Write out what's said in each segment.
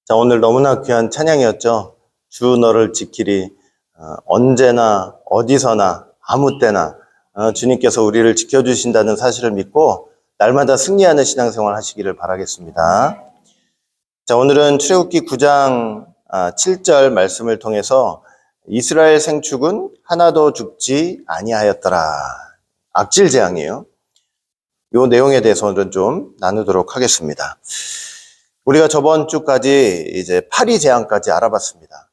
자, 오늘 너무나 귀한 찬양이었죠. 주 너를 지키리. 언제나 어디서나 아무 때나 주님께서 우리를 지켜주신다는 사실을 믿고 날마다 승리하는 신앙생활 하시기를 바라겠습니다. 자, 오늘은 출애굽기 9장 7절 말씀을 통해서 이스라엘 생축은 하나도 죽지 아니하였더라. 악질 재앙이에요. 이 내용에 대해서 오늘은 좀 나누도록 하겠습니다. 우리가 저번 주까지 이제 파리 재앙까지 알아봤습니다.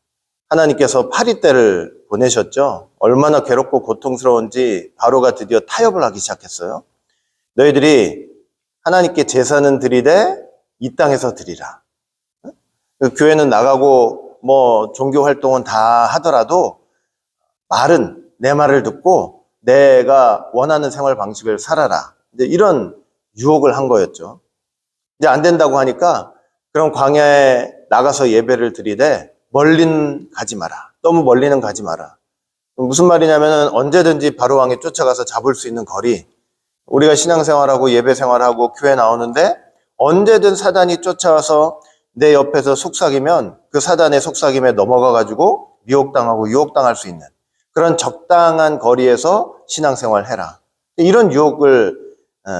하나님께서 파리 때를 보내셨죠. 얼마나 괴롭고 고통스러운지 바로가 드디어 타협을 하기 시작했어요. 너희들이 하나님께 제사는 드리되 이 땅에서 드리라. 교회는 나가고 종교 활동은 다 하더라도 말은 내 말을 듣고 내가 원하는 생활 방식을 살아라. 이제 이런 유혹을 한 거였죠. 이제 안 된다고 하니까 그럼 광야에 나가서 예배를 드리되 멀리는 가지 마라. 너무 멀리는 가지 마라. 무슨 말이냐면은 언제든지 바로 왕이 쫓아가서 잡을 수 있는 거리. 우리가 신앙생활하고 예배생활하고 교회 나오는데 언제든 사단이 쫓아와서 내 옆에서 속삭이면 그 사단의 속삭임에 넘어가가지고 미혹당하고 유혹당할 수 있는 그런 적당한 거리에서 신앙생활 해라. 이런 유혹을,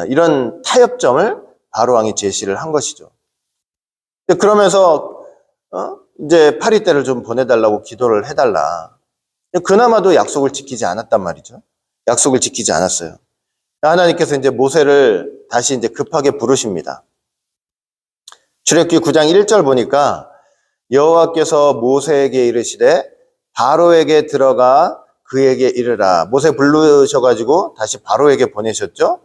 이런 타협점을 바로 왕이 제시를 한 것이죠. 그러면서 이제 파리 때를 좀 보내달라고 기도를 해달라. 그나마도 약속을 지키지 않았단 말이죠. 약속을 지키지 않았어요. 하나님께서 이제 모세를 다시 이제 급하게 부르십니다. 출애굽기 9장 1절 보니까 여호와께서 모세에게 이르시되 바로에게 들어가 그에게 이르라. 모세 부르셔가지고 다시 바로에게 보내셨죠.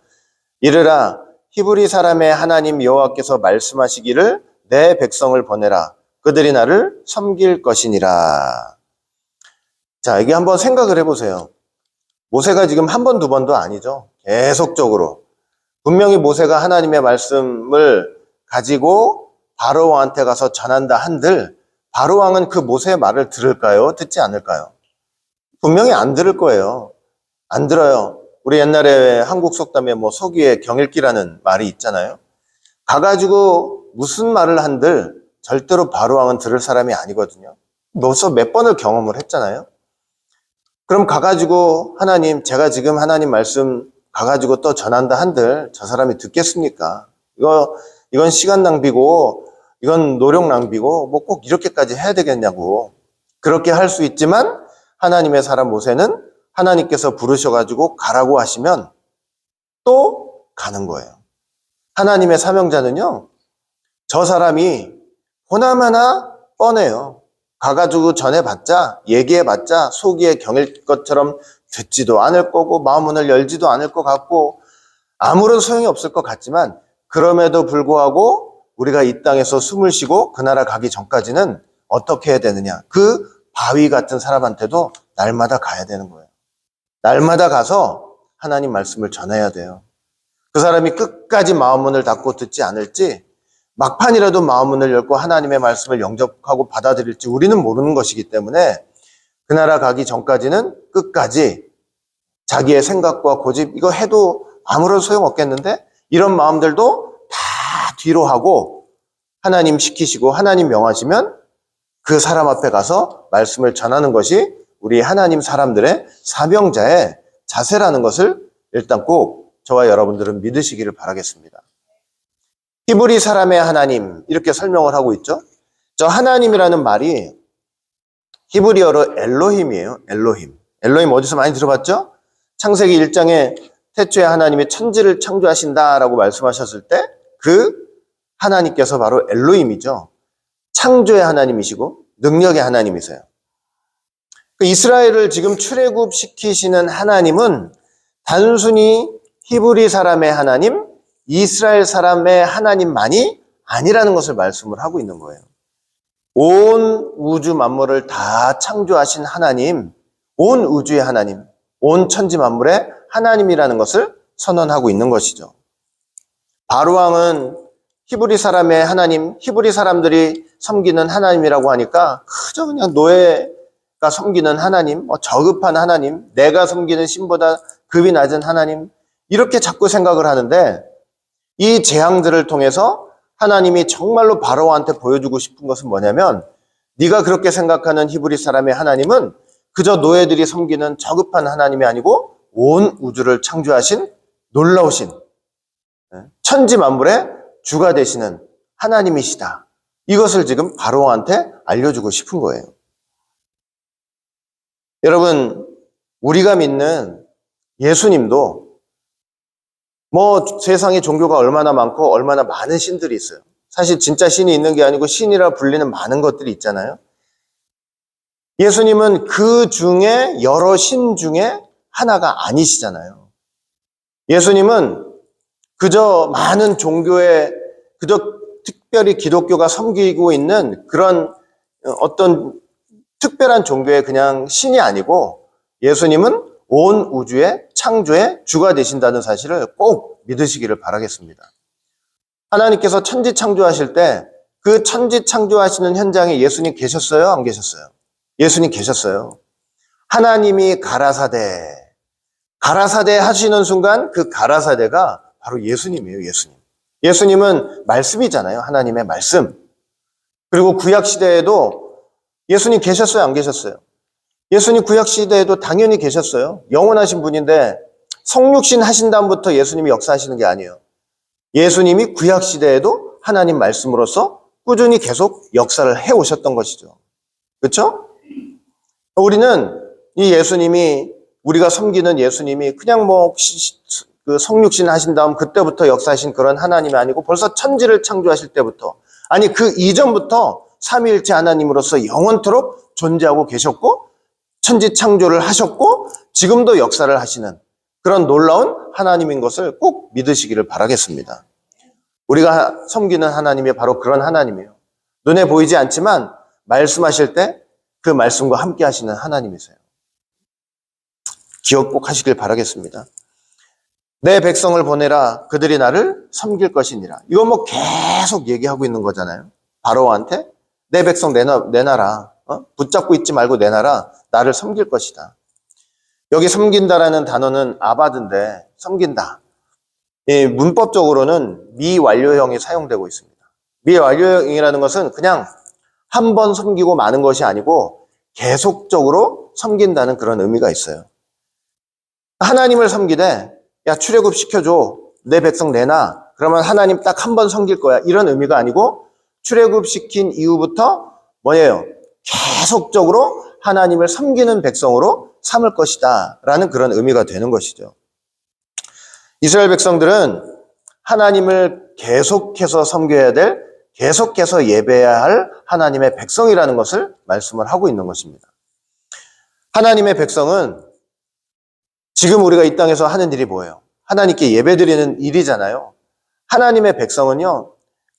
이르라. 히브리 사람의 하나님 여호와께서 말씀하시기를 내 백성을 보내라. 그들이 나를 섬길 것이니라. 자, 이게 한번 생각을 해보세요. 모세가 지금 한 번, 두 번도 아니죠. 계속적으로. 분명히 모세가 하나님의 말씀을 가지고 바로왕한테 가서 전한다 한들 바로왕은 그 모세의 말을 들을까요? 듣지 않을까요? 분명히 안 들을 거예요. 안 들어요. 우리 옛날에 한국 속담에 속 위에 경읽기라는 말이 있잖아요. 가가지고 무슨 말을 한들 절대로 바로왕은 들을 사람이 아니거든요. 벌써 몇 번을 경험을 했잖아요. 그럼 가가지고 하나님, 제가 지금 하나님 말씀 가가지고 또 전한다 한들 저 사람이 듣겠습니까? 이건 시간 낭비고 이건 노력 낭비고 꼭 이렇게까지 해야 되겠냐고. 그렇게 할 수 있지만 하나님의 사람 모세는 하나님께서 부르셔가지고 가라고 하시면 또 가는 거예요. 하나님의 사명자는요, 저 사람이 보나마나 뻔해요. 가가지고 전해봤자, 얘기해봤자 속이에 경일 것처럼 듣지도 않을 거고 마음문을 열지도 않을 것 같고 아무런 소용이 없을 것 같지만 그럼에도 불구하고 우리가 이 땅에서 숨을 쉬고 그 나라 가기 전까지는 어떻게 해야 되느냐. 그 바위 같은 사람한테도 날마다 가야 되는 거예요. 날마다 가서 하나님 말씀을 전해야 돼요. 그 사람이 끝까지 마음문을 닫고 듣지 않을지 막판이라도 마음문을 열고 하나님의 말씀을 영접하고 받아들일지 우리는 모르는 것이기 때문에 그 나라 가기 전까지는 끝까지 자기의 생각과 고집 이거 해도 아무런 소용 없겠는데 이런 마음들도 다 뒤로 하고 하나님 시키시고 하나님 명하시면 그 사람 앞에 가서 말씀을 전하는 것이 우리 하나님 사람들의 사명자의 자세라는 것을 일단 꼭 저와 여러분들은 믿으시기를 바라겠습니다. 히브리 사람의 하나님 이렇게 설명을 하고 있죠. 저 하나님이라는 말이 히브리어로 엘로힘이에요. 엘로힘 어디서 많이 들어봤죠? 창세기 1장에 태초에 하나님이 천지를 창조하신다라고 말씀하셨을 때 그 하나님께서 바로 엘로힘이죠. 창조의 하나님이시고 능력의 하나님이세요. 그 이스라엘을 지금 출애굽시키시는 하나님은 단순히 히브리 사람의 하나님, 이스라엘 사람의 하나님만이 아니라는 것을 말씀을 하고 있는 거예요. 온 우주 만물을 다 창조하신 하나님, 온 우주의 하나님, 온 천지 만물의 하나님이라는 것을 선언하고 있는 것이죠. 바로왕은 히브리 사람의 하나님, 히브리 사람들이 섬기는 하나님이라고 하니까 그저 그냥 노예가 섬기는 하나님, 저급한 하나님, 내가 섬기는 신보다 급이 낮은 하나님 이렇게 자꾸 생각을 하는데 이 재앙들을 통해서 하나님이 정말로 바로한테 보여주고 싶은 것은 뭐냐면, 네가 그렇게 생각하는 히브리 사람의 하나님은 그저 노예들이 섬기는 저급한 하나님이 아니고 온 우주를 창조하신 놀라우신 천지 만물의 주가 되시는 하나님이시다. 이것을 지금 바로한테 알려주고 싶은 거예요. 여러분, 우리가 믿는 예수님도 세상에 종교가 얼마나 많고 얼마나 많은 신들이 있어요. 사실 진짜 신이 있는 게 아니고 신이라 불리는 많은 것들이 있잖아요. 예수님은 그 중에 여러 신 중에 하나가 아니시잖아요. 예수님은 그저 많은 종교에 그저 특별히 기독교가 섬기고 있는 그런 어떤 특별한 종교의 그냥 신이 아니고 예수님은 온 우주의 창조의 주가 되신다는 사실을 꼭 믿으시기를 바라겠습니다. 하나님께서 천지 창조하실 때 그 천지 창조하시는 현장에 예수님 계셨어요? 안 계셨어요? 예수님 계셨어요. 하나님이 가라사대 하시는 순간 그 가라사대가 바로 예수님이에요. 예수님은 말씀이잖아요. 하나님의 말씀. 그리고 구약시대에도 예수님 계셨어요? 안 계셨어요? 예수님 구약시대에도 당연히 계셨어요. 영원하신 분인데 성육신 하신 다음부터 예수님이 역사하시는 게 아니에요. 예수님이 구약시대에도 하나님 말씀으로서 꾸준히 계속 역사를 해오셨던 것이죠. 그렇죠? 우리는 이 예수님이, 우리가 섬기는 예수님이 그냥 그 성육신 하신 다음 그때부터 역사하신 그런 하나님이 아니고 벌써 천지를 창조하실 때부터, 아니 그 이전부터 삼위일체 하나님으로서 영원토록 존재하고 계셨고 천지 창조를 하셨고 지금도 역사를 하시는 그런 놀라운 하나님인 것을 꼭 믿으시기를 바라겠습니다. 우리가 섬기는 하나님이 바로 그런 하나님이에요. 눈에 보이지 않지만 말씀하실 때 그 말씀과 함께 하시는 하나님이세요. 기억 꼭 하시길 바라겠습니다. 내 백성을 보내라. 그들이 나를 섬길 것이니라. 이거 계속 얘기하고 있는 거잖아요. 바로한테 내 백성 내놔라. 붙잡고 있지 말고 내놔라. 나를 섬길 것이다. 여기 섬긴다라는 단어는 아바드인데 섬긴다. 문법적으로는 미완료형이 사용되고 있습니다. 미완료형이라는 것은 그냥 한 번 섬기고 마는 것이 아니고 계속적으로 섬긴다는 그런 의미가 있어요. 하나님을 섬기되 야 출애굽 시켜줘. 내 백성 내놔. 그러면 하나님 딱 한 번 섬길 거야. 이런 의미가 아니고 출애굽 시킨 이후부터 뭐예요? 계속적으로 하나님을 섬기는 백성으로 삼을 것이다 라는 그런 의미가 되는 것이죠. 이스라엘 백성들은 하나님을 계속해서 섬겨야 될, 계속해서 예배해야 할 하나님의 백성이라는 것을 말씀을 하고 있는 것입니다. 하나님의 백성은 지금 우리가 이 땅에서 하는 일이 뭐예요? 하나님께 예배드리는 일이잖아요. 하나님의 백성은요,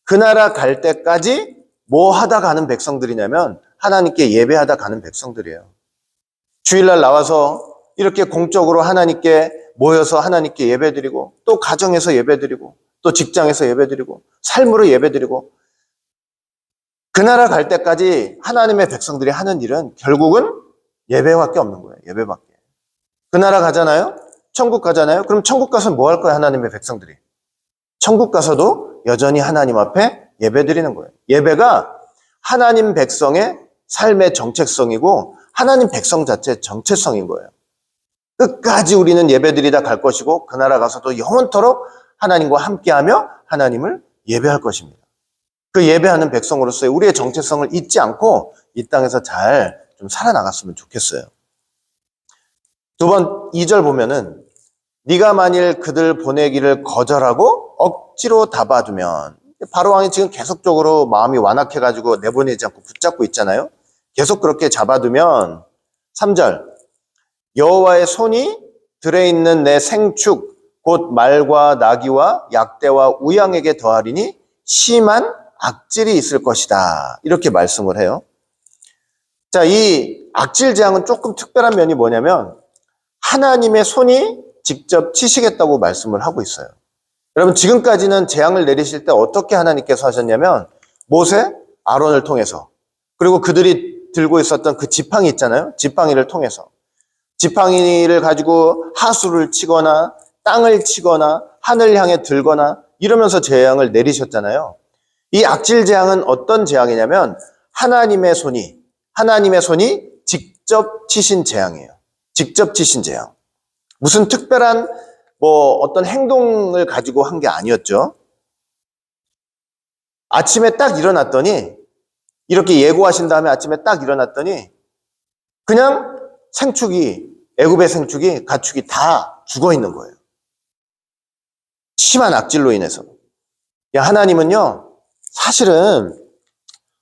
그 나라 갈 때까지 뭐 하다 가는 백성들이냐면 하나님께 예배하다 가는 백성들이에요. 주일날 나와서 이렇게 공적으로 하나님께 모여서 하나님께 예배드리고 또 가정에서 예배드리고 또 직장에서 예배드리고 삶으로 예배드리고 그 나라 갈 때까지 하나님의 백성들이 하는 일은 결국은 예배밖에 없는 거예요. 예배밖에. 그 나라 가잖아요? 천국 가잖아요? 그럼 천국 가서 뭐 할 거예요? 하나님의 백성들이. 천국 가서도 여전히 하나님 앞에 예배드리는 거예요. 예배가 하나님 백성의 삶의 정체성이고 하나님 백성 자체의 정체성인 거예요. 끝까지 우리는 예배드리다 갈 것이고 그 나라 가서도 영원토록 하나님과 함께하며 하나님을 예배할 것입니다. 그 예배하는 백성으로서의 우리의 정체성을 잊지 않고 이 땅에서 잘 좀 살아나갔으면 좋겠어요. 두 번 2절 보면은 네가 만일 그들 보내기를 거절하고 억지로 잡아두면, 바로왕이 지금 계속적으로 마음이 완악해가지고 내보내지 않고 붙잡고 있잖아요. 계속 그렇게 잡아두면 3절 여호와의 손이 들에 있는 내 생축 곧 말과 나귀와 약대와 우양에게 더하리니 심한 악질이 있을 것이다. 이렇게 말씀을 해요. 자, 이 악질 재앙은 조금 특별한 면이 뭐냐면 하나님의 손이 직접 치시겠다고 말씀을 하고 있어요. 여러분, 지금까지는 재앙을 내리실 때 어떻게 하나님께서 하셨냐면 모세, 아론을 통해서, 그리고 그들이 들고 있었던 그 지팡이 있잖아요. 지팡이를 통해서. 지팡이를 가지고 하수를 치거나 땅을 치거나 하늘 향해 들거나 이러면서 재앙을 내리셨잖아요. 이 악질 재앙은 어떤 재앙이냐면 하나님의 손이 직접 치신 재앙이에요. 직접 치신 재앙. 무슨 특별한 어떤 행동을 가지고 한 게 아니었죠. 아침에 딱 일어났더니, 이렇게 예고하신 다음에 아침에 딱 일어났더니 그냥 애굽의 생축이, 가축이 다 죽어 있는 거예요. 심한 악질로 인해서. 하나님은요, 사실은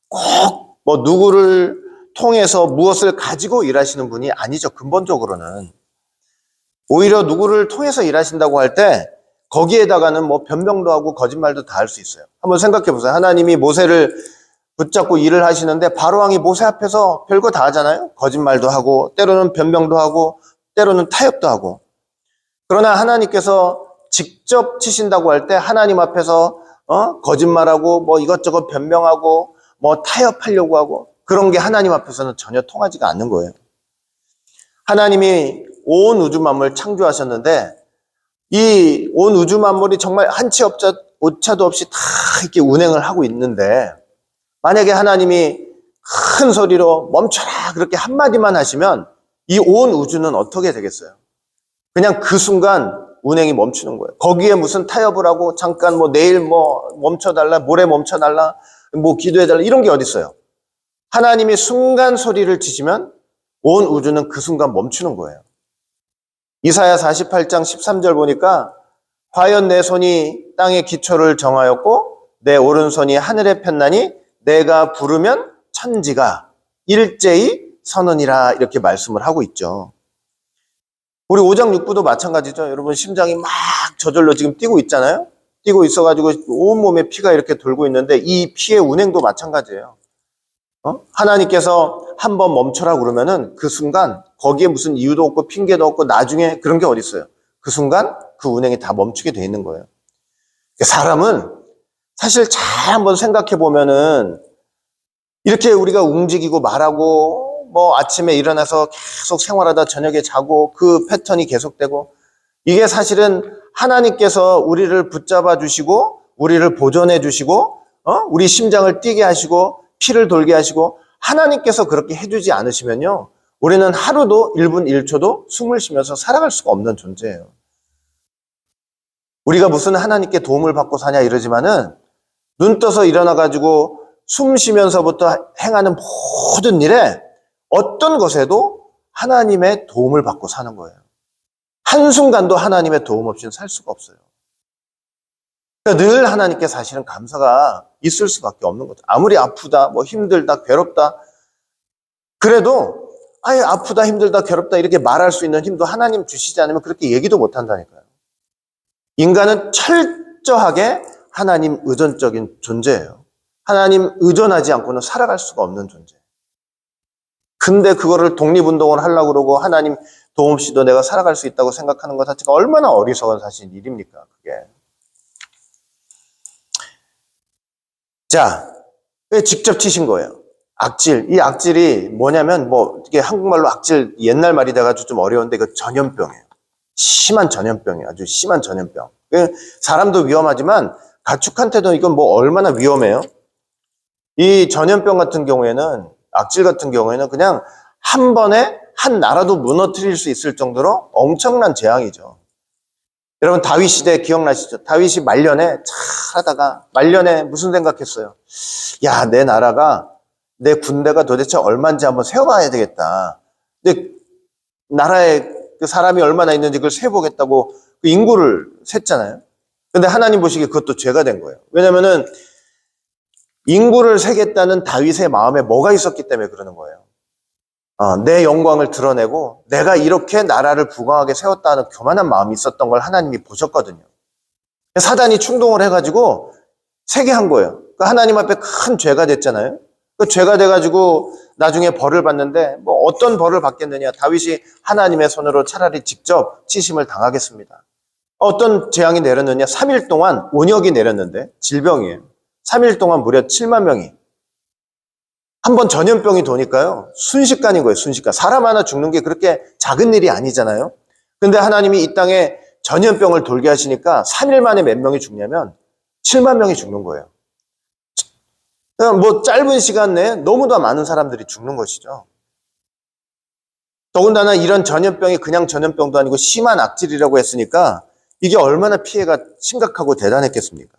꼭 누구를 통해서 무엇을 가지고 일하시는 분이 아니죠. 근본적으로는. 오히려 누구를 통해서 일하신다고 할 때 거기에다가는 변명도 하고 거짓말도 다 할 수 있어요. 한번 생각해 보세요. 하나님이 모세를 붙잡고 일을 하시는데 바로왕이 모세 앞에서 별거 다 하잖아요. 거짓말도 하고 때로는 변명도 하고 때로는 타협도 하고. 그러나 하나님께서 직접 치신다고 할 때 하나님 앞에서 거짓말하고 이것저것 변명하고 타협하려고 하고 그런 게 하나님 앞에서는 전혀 통하지가 않는 거예요. 하나님이 온 우주 만물 창조하셨는데 이 온 우주 만물이 정말 한 치 오차도 없이 다 이렇게 운행을 하고 있는데 만약에 하나님이 큰 소리로 멈춰라 그렇게 한마디만 하시면 이 온 우주는 어떻게 되겠어요? 그냥 그 순간 운행이 멈추는 거예요. 거기에 무슨 타협을 하고 잠깐 내일 멈춰달라, 모레 멈춰달라, 기도해달라 이런 게 어디 있어요? 하나님이 순간 소리를 치시면 온 우주는 그 순간 멈추는 거예요. 이사야 48장 13절 보니까 과연 내 손이 땅의 기초를 정하였고 내 오른손이 하늘에 폈나니 내가 부르면 천지가 일제히 서느니라 이렇게 말씀을 하고 있죠. 우리 오장육부도 마찬가지죠. 여러분 심장이 막 저절로 지금 뛰고 있잖아요. 뛰고 있어가지고 온몸에 피가 이렇게 돌고 있는데 이 피의 운행도 마찬가지예요. 하나님께서 한번 멈춰라 그러면은 그 순간 거기에 무슨 이유도 없고 핑계도 없고 나중에 그런 게 어디 있어요. 그 순간 그 운행이 다 멈추게 돼 있는 거예요. 사람은 사실 잘 한번 생각해 보면은 이렇게 우리가 움직이고 말하고 아침에 일어나서 계속 생활하다 저녁에 자고 그 패턴이 계속되고 이게 사실은 하나님께서 우리를 붙잡아 주시고 우리를 보존해 주시고 우리 심장을 뛰게 하시고 피를 돌게 하시고 하나님께서 그렇게 해주지 않으시면요 우리는 하루도 1분 1초도 숨을 쉬면서 살아갈 수가 없는 존재예요. 우리가 무슨 하나님께 도움을 받고 사냐 이러지만은 눈 떠서 일어나가지고 숨 쉬면서부터 행하는 모든 일에 어떤 것에도 하나님의 도움을 받고 사는 거예요. 한순간도 하나님의 도움 없이는 살 수가 없어요. 그러니까 늘 하나님께 사실은 감사가 있을 수밖에 없는 거죠. 아무리 아프다, 힘들다, 괴롭다 그래도 아예 아프다, 힘들다, 괴롭다 이렇게 말할 수 있는 힘도 하나님 주시지 않으면 그렇게 얘기도 못 한다니까요. 인간은 철저하게 하나님 의존적인 존재예요. 하나님 의존하지 않고는 살아갈 수가 없는 존재. 근데 그거를 독립운동을 하려고 그러고 하나님 도움 없이도 내가 살아갈 수 있다고 생각하는 것 자체가 얼마나 어리석은 사실 일입니까, 그게. 자, 왜 직접 치신 거예요? 악질. 이 악질이 뭐냐면, 이게 한국말로 악질 옛날 말이 돼가지고 좀 어려운데, 이거 전염병이에요. 심한 전염병이에요. 아주 심한 전염병. 사람도 위험하지만, 가축한테도 이건 얼마나 위험해요? 이 전염병 같은 경우에는, 악질 같은 경우에는 그냥 한 번에 한 나라도 무너뜨릴 수 있을 정도로 엄청난 재앙이죠. 여러분 다윗 시대 기억나시죠? 다윗이 말년에 하다가 말년에 무슨 생각했어요? 야, 내 나라가 내 군대가 도대체 얼마인지 한번 세어봐야 되겠다. 근데 나라에 그 사람이 얼마나 있는지 그걸 세어보겠다고 그 인구를 셌잖아요. 근데 하나님 보시기에 그것도 죄가 된 거예요. 왜냐면은 인구를 세겠다는 다윗의 마음에 뭐가 있었기 때문에 그러는 거예요. 내 영광을 드러내고 내가 이렇게 나라를 부강하게 세웠다는 교만한 마음이 있었던 걸 하나님이 보셨거든요. 사단이 충동을 해가지고 세게 한 거예요. 그러니까 하나님 앞에 큰 죄가 됐잖아요. 그 죄가 돼가지고 나중에 벌을 받는데 어떤 벌을 받겠느냐. 다윗이 하나님의 손으로 차라리 직접 치심을 당하겠습니다. 어떤 재앙이 내렸느냐. 3일 동안 온역이 내렸는데 질병이에요. 3일 동안 무려 7만 명이. 한번 전염병이 도니까요. 순식간인 거예요. 순식간. 사람 하나 죽는 게 그렇게 작은 일이 아니잖아요. 근데 하나님이 이 땅에 전염병을 돌게 하시니까 3일 만에 몇 명이 죽냐면 7만 명이 죽는 거예요. 그냥 뭐 짧은 시간 내에 너무나 많은 사람들이 죽는 것이죠. 더군다나 이런 전염병이 그냥 전염병도 아니고 심한 악질이라고 했으니까 이게 얼마나 피해가 심각하고 대단했겠습니까?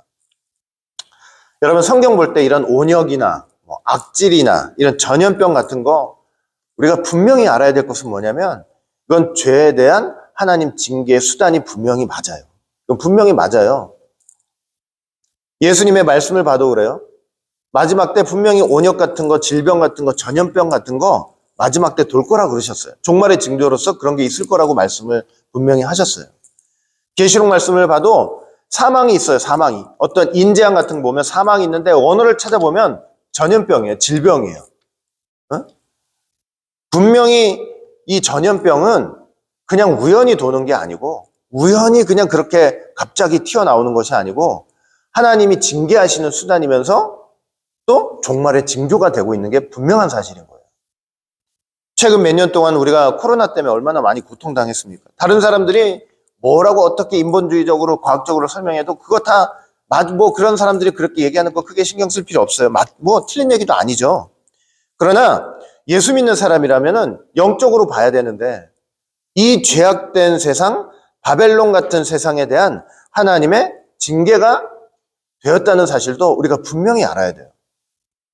여러분 성경 볼 때 이런 온역이나 뭐 악질이나 이런 전염병 같은 거 우리가 분명히 알아야 될 것은 뭐냐면 이건 죄에 대한 하나님 징계의 수단이 분명히 맞아요. 이건 분명히 맞아요. 예수님의 말씀을 봐도 그래요. 마지막 때 분명히 온역 같은 거, 질병 같은 거, 전염병 같은 거 마지막 때 돌 거라 그러셨어요. 종말의 징조로서 그런 게 있을 거라고 말씀을 분명히 하셨어요. 계시록 말씀을 봐도 사망이 있어요. 사망이. 어떤 인재양 같은 거 보면 사망이 있는데 원어를 찾아보면 전염병이에요. 질병이에요. 어? 분명히 이 전염병은 그냥 우연히 도는 게 아니고 우연히 그냥 그렇게 갑자기 튀어나오는 것이 아니고 하나님이 징계하시는 수단이면서 또 종말의 징조가 되고 있는 게 분명한 사실인 거예요. 최근 몇 년 동안 우리가 코로나 때문에 얼마나 많이 고통당했습니까? 다른 사람들이 뭐라고 어떻게 인본주의적으로 과학적으로 설명해도 그거 다 뭐 그런 사람들이 그렇게 얘기하는 거 크게 신경 쓸 필요 없어요. 뭐 틀린 얘기도 아니죠. 그러나 예수 믿는 사람이라면은 영적으로 봐야 되는데 이 죄악된 세상, 바벨론 같은 세상에 대한 하나님의 징계가 되었다는 사실도 우리가 분명히 알아야 돼요.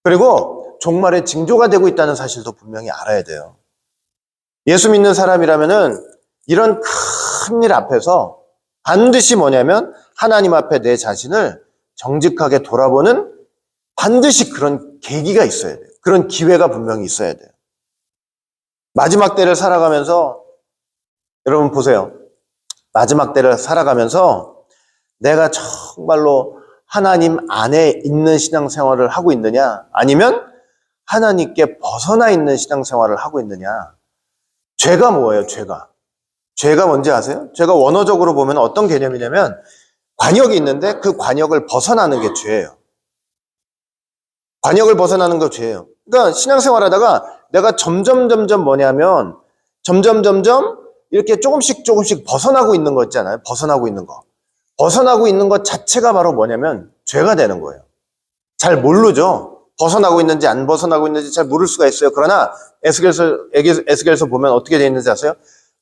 그리고 종말의 징조가 되고 있다는 사실도 분명히 알아야 돼요. 예수 믿는 사람이라면은 이런 큰 일 앞에서 반드시 뭐냐면 하나님 앞에 내 자신을 정직하게 돌아보는 반드시 그런 계기가 있어야 돼요. 그런 기회가 분명히 있어야 돼요. 마지막 때를 살아가면서 여러분 보세요. 마지막 때를 살아가면서 내가 정말로 하나님 안에 있는 신앙생활을 하고 있느냐 아니면 하나님께 벗어나 있는 신앙생활을 하고 있느냐. 죄가 뭐예요? 죄가 뭔지 아세요? 죄가 원어적으로 보면 어떤 개념이냐면 관역이 있는데 그 관역을 벗어나는 게 죄예요. 관역을 벗어나는 게 죄예요. 그러니까 신앙생활 하다가 내가 점점 뭐냐면 점점 이렇게 조금씩 벗어나고 있는 거 있잖아요. 벗어나고 있는 거. 벗어나고 있는 것 자체가 바로 뭐냐면 죄가 되는 거예요. 잘 모르죠. 벗어나고 있는지 안 벗어나고 있는지 잘 모를 수가 있어요. 그러나 에스겔서 보면 어떻게 되어 있는지 아세요?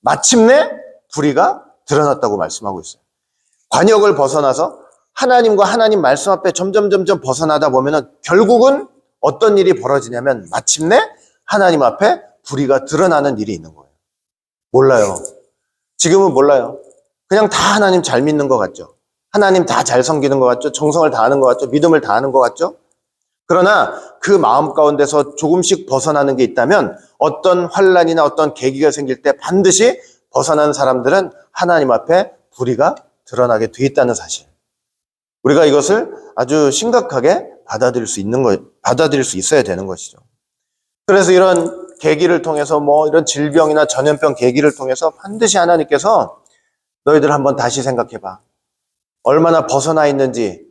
마침내 불의가 드러났다고 말씀하고 있어요. 관역을 벗어나서 하나님과 하나님 말씀 앞에 점점 벗어나다 보면은 결국은 어떤 일이 벌어지냐면 마침내 하나님 앞에 불의가 드러나는 일이 있는 거예요. 몰라요. 지금은 몰라요. 그냥 다 하나님 잘 믿는 것 같죠. 하나님 다 잘 섬기는 것 같죠. 정성을 다하는 것 같죠. 믿음을 다하는 것 같죠. 그러나 그 마음 가운데서 조금씩 벗어나는 게 있다면 어떤 환난이나 어떤 계기가 생길 때 반드시 벗어난 사람들은 하나님 앞에 불의가 드러나게 돼 있다는 사실. 우리가 이것을 아주 심각하게 받아들일 수 있어야 되는 것이죠. 그래서 이런 계기를 통해서 뭐 이런 질병이나 전염병 계기를 통해서 반드시 하나님께서 너희들 한번 다시 생각해봐. 얼마나 벗어나 있는지,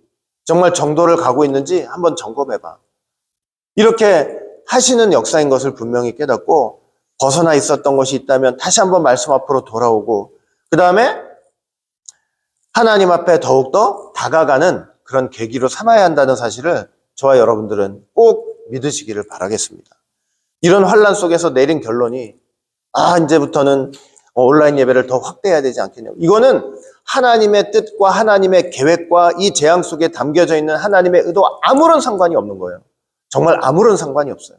정말 정도를 가고 있는지 한번 점검해봐. 이렇게 하시는 역사인 것을 분명히 깨닫고 벗어나 있었던 것이 있다면 다시 한번 말씀 앞으로 돌아오고 그 다음에 하나님 앞에 더욱더 다가가는 그런 계기로 삼아야 한다는 사실을 저와 여러분들은 꼭 믿으시기를 바라겠습니다. 이런 환난 속에서 내린 결론이 이제부터는 온라인 예배를 더 확대해야 되지 않겠냐고. 이거는 하나님의 뜻과 하나님의 계획과 이 재앙 속에 담겨져 있는 하나님의 의도와 아무런 상관이 없는 거예요. 정말 아무런 상관이 없어요.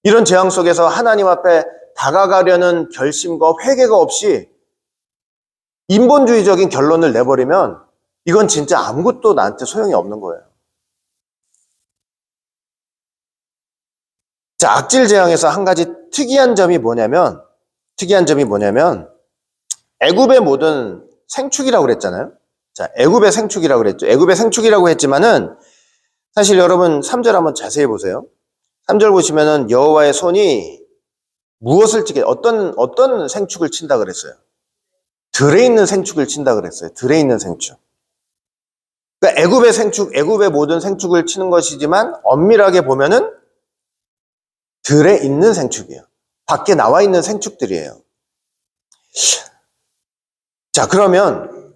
이런 재앙 속에서 하나님 앞에 다가가려는 결심과 회개가 없이 인본주의적인 결론을 내버리면 이건 진짜 아무것도 나한테 소용이 없는 거예요. 자, 악질 재앙에서 한 가지 특이한 점이 뭐냐면 애굽의 모든 생축이라고 그랬잖아요. 자, 애굽의 생축이라고 그랬죠. 애굽의 생축이라고 했지만은 사실 여러분 3절 한번 자세히 보세요. 3절 보시면은 여호와의 손이 무엇을 치게 어떤 생축을 친다 그랬어요? 들에 있는 생축을 친다 그랬어요. 들에 있는 생축. 그러니까 애굽의 모든 생축을 치는 것이지만 엄밀하게 보면은 들에 있는 생축이에요. 밖에 나와 있는 생축들이에요. 자, 그러면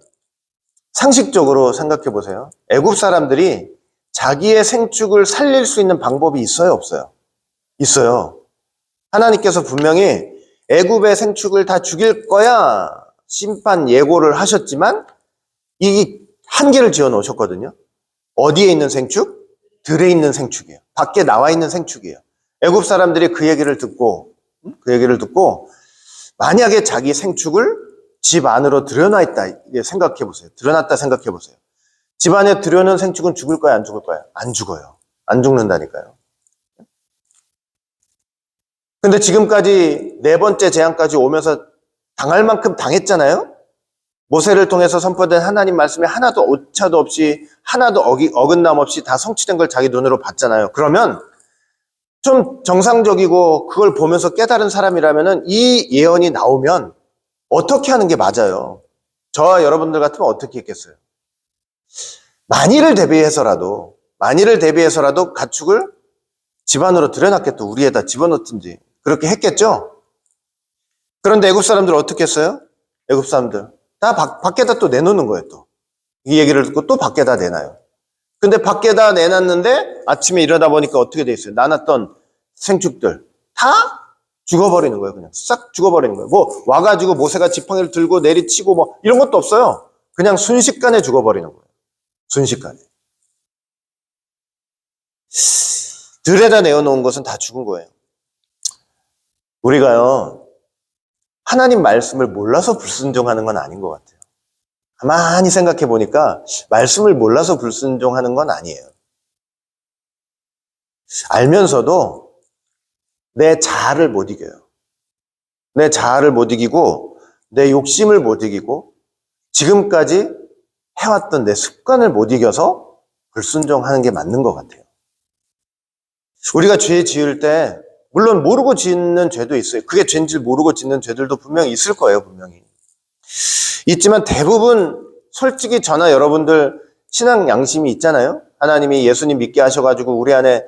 상식적으로 생각해 보세요. 애굽 사람들이 자기의 생축을 살릴 수 있는 방법이 있어요, 없어요? 있어요. 하나님께서 분명히 애굽의 생축을 다 죽일 거야 심판 예고를 하셨지만 이 한계를 지어 놓으셨거든요. 어디에 있는 생축? 들에 있는 생축이에요. 밖에 나와 있는 생축이에요. 애굽 사람들이 그 얘기를 듣고 만약에 자기 생축을 집 안으로 들여놨다 생각해 보세요. 들여놨다 생각해 보세요. 집 안에 들여놓은 생축은 죽을까요? 안 죽을까요? 안 죽어요. 안 죽는다니까요. 근데 지금까지 네 번째 재앙까지 오면서 당할 만큼 당했잖아요. 모세를 통해서 선포된 하나님 말씀에 하나도 오차도 없이 하나도 어긋남 없이 다 성취된 걸 자기 눈으로 봤잖아요. 그러면 좀 정상적이고 그걸 보면서 깨달은 사람이라면은 이 예언이 나오면 어떻게 하는 게 맞아요? 저와 여러분들 같으면 어떻게 했겠어요? 만일을 대비해서라도 가축을 집안으로 들여놨겠죠. 우리에다 집어넣든지 그렇게 했겠죠. 그런데 애굽 사람들 어떻게 했어요? 애굽 사람들 다 밖에다 또 내놓는 거예요. 또 이 얘기를 듣고 또 밖에다 내놔요. 근데 밖에다 내놨는데 아침에 일어나 보니까 어떻게 돼 있어요? 나눴던 생축들 다 죽어버리는 거예요. 그냥 싹 죽어버리는 거예요. 뭐 와가지고 모세가 지팡이를 들고 내리치고 뭐 이런 것도 없어요. 그냥 순식간에 죽어버리는 거예요. 순식간에. 들에다 내어놓은 것은 다 죽은 거예요. 우리가요, 하나님 말씀을 몰라서 불순종하는 건 아닌 것 같아요. 가만히 생각해 보니까 말씀을 몰라서 불순종하는 건 아니에요. 알면서도 내 자아를 못 이겨요. 내 자아를 못 이기고 내 욕심을 못 이기고 지금까지 해왔던 내 습관을 못 이겨서 불순종하는 게 맞는 것 같아요. 우리가 죄 지을 때 물론 모르고 짓는 죄도 있어요. 그게 죄인 줄 모르고 짓는 죄들도 분명히 있을 거예요. 분명히. 있지만 대부분 솔직히 저나 여러분들 신앙 양심이 있잖아요. 하나님이 예수님 믿게 하셔가지고 우리 안에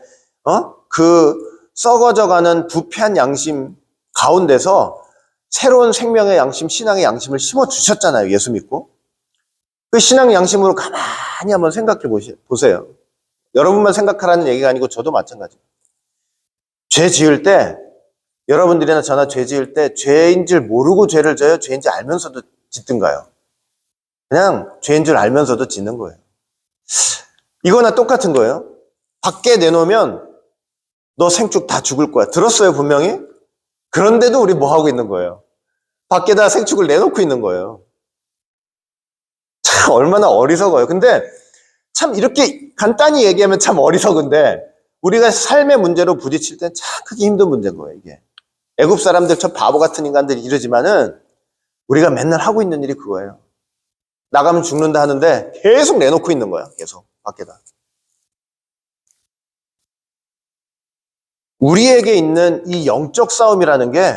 그 썩어져가는 부패한 양심 가운데서 새로운 생명의 양심, 신앙의 양심을 심어주셨잖아요. 예수 믿고. 그 신앙 양심으로 가만히 한번 생각해 보세요. 여러분만 생각하라는 얘기가 아니고 저도 마찬가지예요. 죄 지을 때 여러분들이나 저나 죄 지을 때 죄인 줄 모르고 죄를 져요? 죄인 줄 알면서도 짓든가요? 그냥 죄인 줄 알면서도 짓는 거예요. 이거나 똑같은 거예요. 밖에 내놓으면 너 생축 다 죽을 거야. 들었어요, 분명히? 그런데도 우리 뭐 하고 있는 거예요? 밖에다 생축을 내놓고 있는 거예요. 참 얼마나 어리석어요. 근데 참 이렇게 간단히 얘기하면 참 어리석은데 우리가 삶의 문제로 부딪힐 땐 참 크게 힘든 문제인 거예요, 이게. 애굽 사람들 저 바보 같은 인간들이 이러지만은 우리가 맨날 하고 있는 일이 그거예요. 나가면 죽는다 하는데 계속 내놓고 있는 거야, 계속 밖에다. 우리에게 있는 이 영적 싸움이라는 게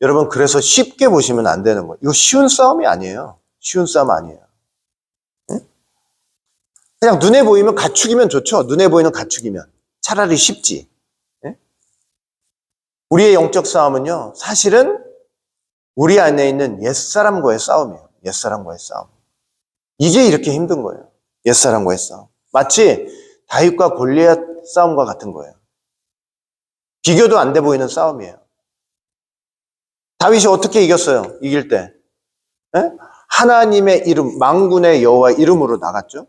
여러분 그래서 쉽게 보시면 안 되는 거예요. 이거 쉬운 싸움이 아니에요. 쉬운 싸움 아니에요. 응? 그냥 눈에 보이면 가축이면 좋죠. 눈에 보이는 가축이면. 차라리 쉽지. 응? 우리의 영적 싸움은요. 사실은 우리 안에 있는 옛사람과의 싸움이에요. 옛사람과의 싸움. 이게 이렇게 힘든 거예요. 옛사람과의 싸움. 마치 다윗과 골리앗 싸움과 같은 거예요. 비교도 안 돼 보이는 싸움이에요. 다윗이 어떻게 이겼어요? 이길 때. 에? 하나님의 이름, 만군의 여호와 이름으로 나갔죠.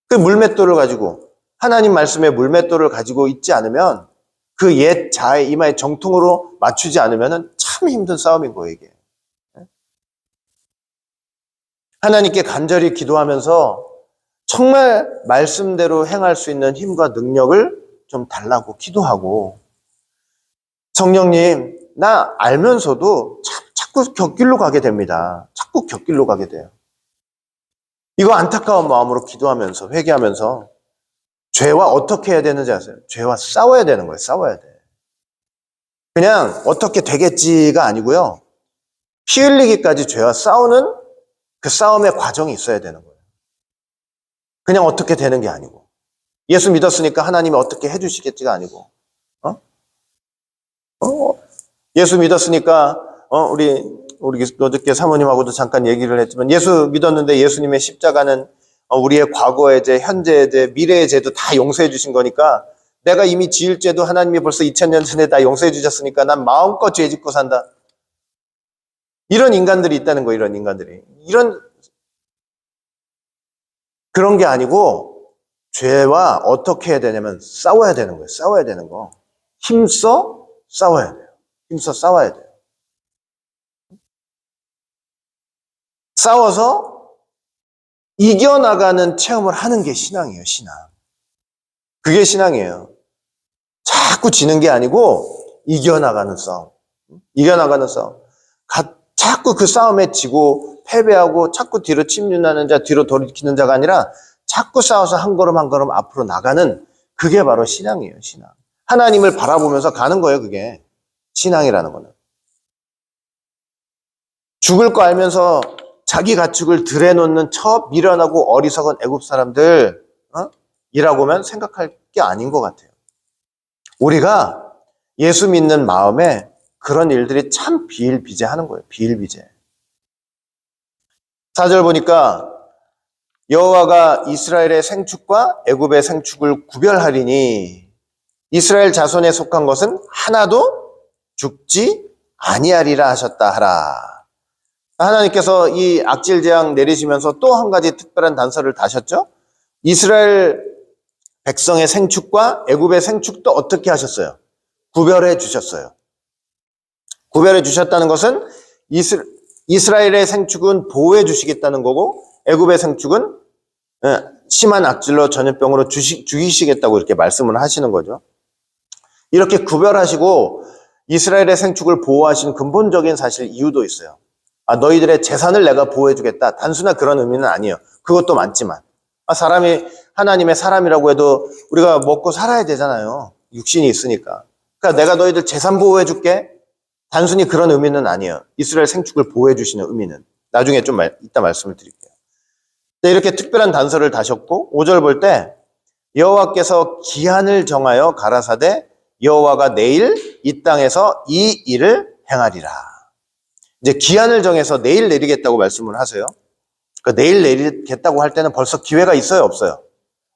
그 물맷돌을 가지고 하나님 말씀의 물맷돌을 가지고 있지 않으면 그 옛 자의 이마에 정통으로 맞추지 않으면 참 힘든 싸움인 거예요, 이게. 하나님께 간절히 기도하면서 정말 말씀대로 행할 수 있는 힘과 능력을 좀 달라고 기도하고 성령님, 나 알면서도 자꾸 곁길로 가게 됩니다. 자꾸 곁길로 가게 돼요. 이거 안타까운 마음으로 기도하면서 회개하면서 죄와 어떻게 해야 되는지 아세요? 죄와 싸워야 되는 거예요. 싸워야 돼. 그냥 어떻게 되겠지가 아니고요. 피 흘리기까지 죄와 싸우는 그 싸움의 과정이 있어야 되는 거예요. 그냥 어떻게 되는 게 아니고. 예수 믿었으니까 하나님이 어떻게 해주시겠지가 아니고. 예수 믿었으니까 우리 어저께 사모님하고도 잠깐 얘기를 했지만 예수 믿었는데 예수님의 십자가는 우리의 과거의 죄, 현재의 죄, 미래의 죄도 다 용서해 주신 거니까 내가 이미 지을 죄도 하나님이 벌써 2000년 전에 다 용서해 주셨으니까 난 마음껏 죄 짓고 산다. 이런 인간들이 있다는 거예요. 이런 인간들이. 그런 게 아니고 죄와 어떻게 해야 되냐면 싸워야 되는 거예요. 싸워야 되는 거. 힘써 싸워야 돼요. 힘써 싸워야 돼요. 싸워서 이겨나가는 체험을 하는 게 신앙이에요. 신앙. 그게 신앙이에요. 자꾸 지는 게 아니고 이겨나가는 싸움. 이겨나가는 싸움. 자꾸 그 싸움에 지고 패배하고 자꾸 뒤로 침륜하는 자, 뒤로 돌이키는 자가 아니라 자꾸 싸워서 한 걸음 한 걸음 앞으로 나가는 그게 바로 신앙이에요. 신앙. 하나님을 바라보면서 가는 거예요. 그게 신앙이라는 거는. 죽을 거 알면서 자기 가축을 들에 놓는 미련하고 어리석은 애굽 사람들 이라고만 생각할 게 아닌 것 같아요. 우리가 예수 믿는 마음에 그런 일들이 참 비일비재하는 거예요. 비일비재. 4절 보니까 여호와가 이스라엘의 생축과 애굽의 생축을 구별하리니 이스라엘 자손에 속한 것은 하나도 죽지 아니하리라 하셨다 하라. 하나님께서 이 악질 재앙 내리시면서 또 한 가지 특별한 단서를 다셨죠. 이스라엘 백성의 생축과 애굽의 생축도 어떻게 하셨어요? 구별해 주셨어요. 구별해 주셨다는 것은 이스라엘의 생축은 보호해 주시겠다는 거고 애굽의 생축은 심한 악질로 전염병으로 죽이시겠다고 이렇게 말씀을 하시는 거죠. 이렇게 구별하시고 이스라엘의 생축을 보호하시는 근본적인 사실 이유도 있어요. 너희들의 재산을 내가 보호해 주겠다. 단순한 그런 의미는 아니에요. 그것도 많지만 사람이 하나님의 사람이라고 해도 우리가 먹고 살아야 되잖아요. 육신이 있으니까. 그러니까 내가 너희들 재산 보호해 줄게. 단순히 그런 의미는 아니에요. 이스라엘 생축을 보호해 주시는 의미는. 나중에 좀 이따 말씀을 드릴게요. 이렇게 특별한 단서를 다셨고 5절 볼 때 여호와께서 기한을 정하여 가라사대 여호와가 내일 이 땅에서 이 일을 행하리라. 이제 기한을 정해서 내일 내리겠다고 말씀을 하세요. 내일 내리겠다고 할 때는 벌써 기회가 있어요, 없어요?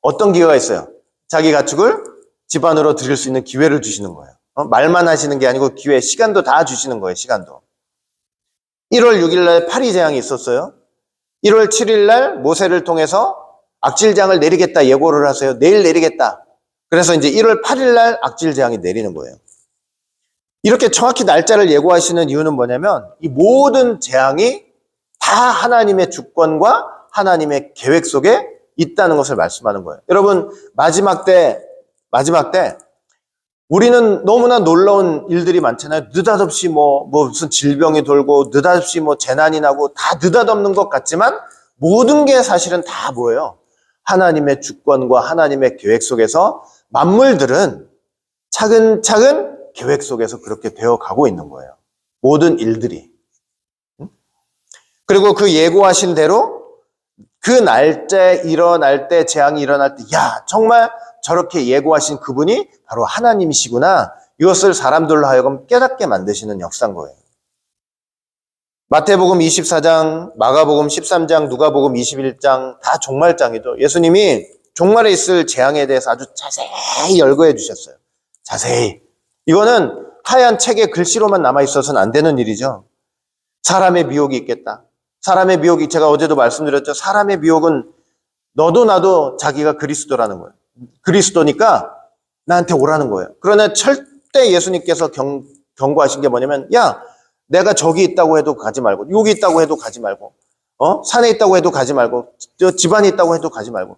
어떤 기회가 있어요? 자기 가축을 집 안으로 드릴 수 있는 기회를 주시는 거예요. 말만 하시는 게 아니고 기회, 시간도 다 주시는 거예요, 시간도. 1월 6일 날 파리 재앙이 있었어요. 1월 7일 날 모세를 통해서 악질재앙을 내리겠다 예고를 하세요. 내일 내리겠다. 그래서 이제 1월 8일 날 악질재앙이 내리는 거예요. 이렇게 정확히 날짜를 예고하시는 이유는 뭐냐면 이 모든 재앙이 다 하나님의 주권과 하나님의 계획 속에 있다는 것을 말씀하는 거예요. 여러분 마지막 때 우리는 너무나 놀라운 일들이 많잖아요. 느닷없이 무슨 질병이 돌고 느닷없이 재난이 나고 다 느닷없는 것 같지만 모든 게 사실은 다 뭐예요? 하나님의 주권과 하나님의 계획 속에서 만물들은 차근차근 계획 속에서 그렇게 되어가고 있는 거예요. 모든 일들이. 그리고 그 예고하신 대로 그 날짜에 일어날 때 재앙이 일어날 때 정말 저렇게 예고하신 그분이 바로 하나님이시구나. 이것을 사람들로 하여금 깨닫게 만드시는 역사인 거예요. 마태복음 24장, 마가복음 13장, 누가복음 21장 다 종말장이죠. 예수님이 종말에 있을 재앙에 대해서 아주 자세히 열거해 주셨어요. 자세히. 이거는 하얀 책에 글씨로만 남아있어서는 안 되는 일이죠. 사람의 미혹이 있겠다. 사람의 미혹이 제가 어제도 말씀드렸죠. 사람의 미혹은 너도 나도 자기가 그리스도라는 거예요. 그리스도니까 나한테 오라는 거예요. 그러나 절대 예수님께서 경고하신 게 뭐냐면 내가 저기 있다고 해도 가지 말고 여기 있다고 해도 가지 말고 산에 있다고 해도 가지 말고 저 집안에 있다고 해도 가지 말고